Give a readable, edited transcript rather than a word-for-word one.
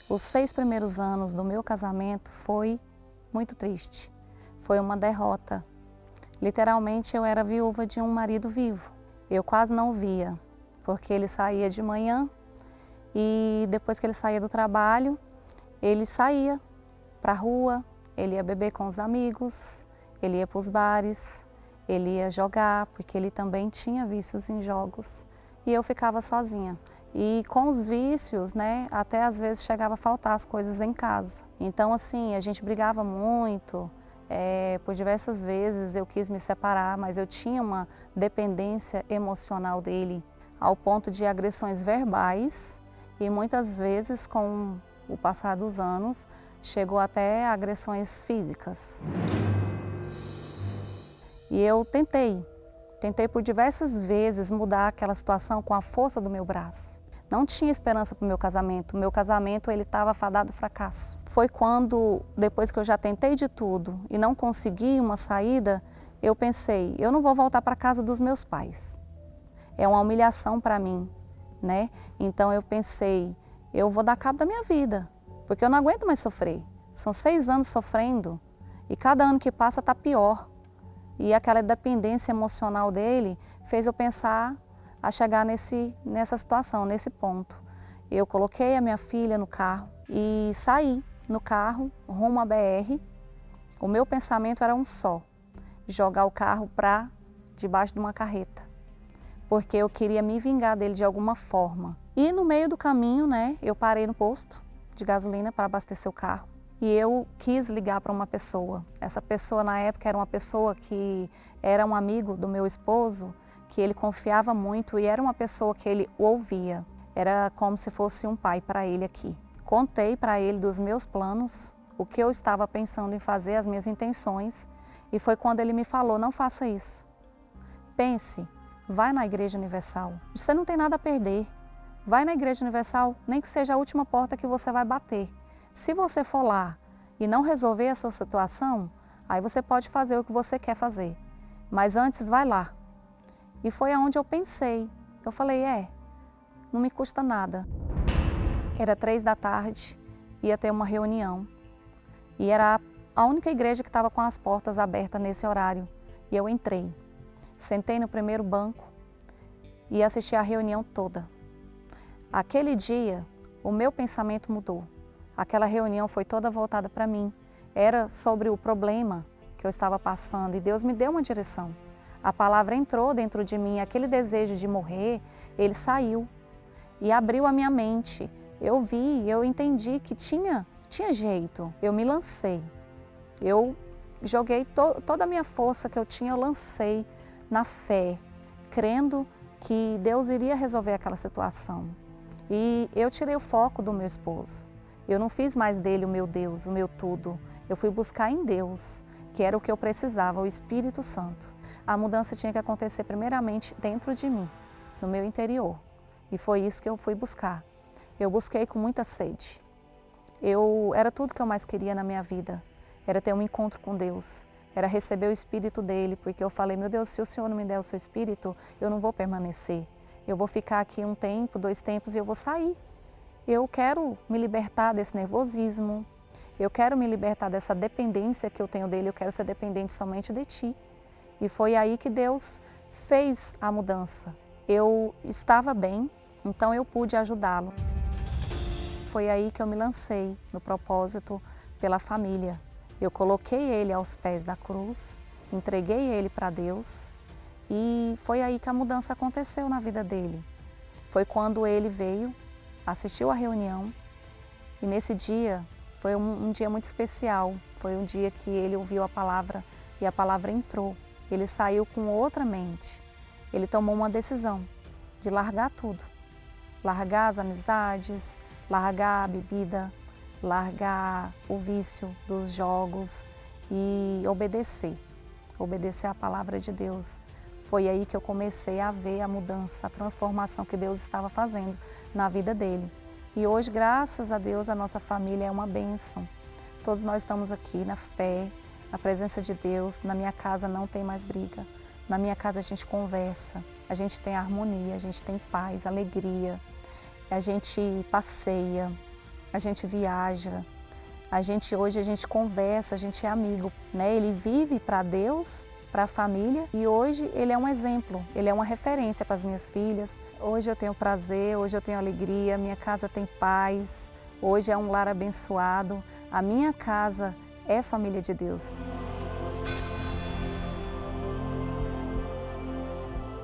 Os 6 primeiros anos do meu casamento foi muito triste. Foi uma derrota. Literalmente eu era viúva de um marido vivo. Eu quase não via, porque ele saía de manhã e depois que ele saía do trabalho, ele saía para a rua, ele ia beber com os amigos, ele ia para os bares, ele ia jogar, porque ele também tinha vícios em jogos. E eu ficava sozinha. E com os vícios, né, até às vezes chegava a faltar as coisas em casa. Então assim, a gente brigava muito, por diversas vezes eu quis me separar, mas eu tinha uma dependência emocional dele, ao ponto de agressões verbais e muitas vezes com o passar dos anos, chegou até agressões físicas. E eu tentei por diversas vezes mudar aquela situação com a força do meu braço. Não tinha esperança para o meu casamento ele estava fadado ao fracasso. Foi quando, depois que eu já tentei de tudo e não consegui uma saída, eu pensei, eu não vou voltar para a casa dos meus pais. É uma humilhação para mim, né? Então eu pensei, eu vou dar cabo da minha vida, porque eu não aguento mais sofrer. São 6 anos sofrendo e cada ano que passa está pior. E aquela dependência emocional dele fez eu pensar a chegar nessa situação, nesse ponto. Eu coloquei a minha filha no carro e saí no carro rumo à BR. O meu pensamento era um só, jogar o carro para debaixo de uma carreta, porque eu queria me vingar dele de alguma forma. E no meio do caminho, né, eu parei no posto de gasolina para abastecer o carro. E eu quis ligar para uma pessoa. Essa pessoa na época era uma pessoa que era um amigo do meu esposo, que ele confiava muito e era uma pessoa que ele ouvia. Era como se fosse um pai para ele aqui. Contei para ele dos meus planos, o que eu estava pensando em fazer, as minhas intenções, e foi quando ele me falou, não faça isso. Pense, vai na Igreja Universal. Você não tem nada a perder. Vai na Igreja Universal, nem que seja a última porta que você vai bater. Se você for lá e não resolver a sua situação, aí você pode fazer o que você quer fazer. Mas antes, vai lá. E foi aonde eu pensei. Eu falei, não me custa nada. Era 3 da tarde, ia ter uma reunião. E era a única igreja que estava com as portas abertas nesse horário. E eu entrei. Sentei no primeiro banco e assisti a reunião toda. Aquele dia, o meu pensamento mudou. Aquela reunião foi toda voltada para mim. Era sobre o problema que eu estava passando e Deus me deu uma direção. A palavra entrou dentro de mim, aquele desejo de morrer, ele saiu e abriu a minha mente. Eu vi, eu entendi que tinha jeito. Eu me lancei. Eu joguei toda a minha força que eu tinha, eu lancei na fé, crendo que Deus iria resolver aquela situação. E eu tirei o foco do meu esposo. Eu não fiz mais dele o meu Deus, o meu tudo. Eu fui buscar em Deus, que era o que eu precisava, o Espírito Santo. A mudança tinha que acontecer primeiramente dentro de mim, no meu interior. E foi isso que eu fui buscar. Eu busquei com muita sede. Era tudo que eu mais queria na minha vida. Era ter um encontro com Deus. Era receber o Espírito dele, porque eu falei, meu Deus, se o Senhor não me der o seu Espírito, eu não vou permanecer. Eu vou ficar aqui 1 tempo, 2 tempos e eu vou sair. Eu quero me libertar desse nervosismo. Eu quero me libertar dessa dependência que eu tenho dele. Eu quero ser dependente somente de ti. E foi aí que Deus fez a mudança. Eu estava bem, então eu pude ajudá-lo. Foi aí que eu me lancei no propósito pela família. Eu coloquei ele aos pés da cruz, entreguei ele para Deus e foi aí que a mudança aconteceu na vida dele. Foi quando ele veio, assistiu à reunião e nesse dia foi um dia muito especial. Foi um dia que ele ouviu a palavra e a palavra entrou. Ele saiu com outra mente. Ele tomou uma decisão de largar tudo. Largar as amizades, largar a bebida, largar o vício dos jogos e obedecer à palavra de Deus. Foi aí que eu comecei a ver a mudança, a transformação que Deus estava fazendo na vida dele. E hoje, graças a Deus, a nossa família é uma bênção. Todos nós estamos aqui na fé, na presença de Deus. Na minha casa não tem mais briga. Na minha casa a gente conversa, a gente tem harmonia, a gente tem paz, alegria, a gente passeia. a gente viaja, hoje a gente conversa, a gente é amigo, né? Ele vive para Deus, para a família, e hoje ele é um exemplo, ele é uma referência para as minhas filhas. Hoje eu tenho prazer, hoje eu tenho alegria, minha casa tem paz, hoje é um lar abençoado, a minha casa é família de Deus.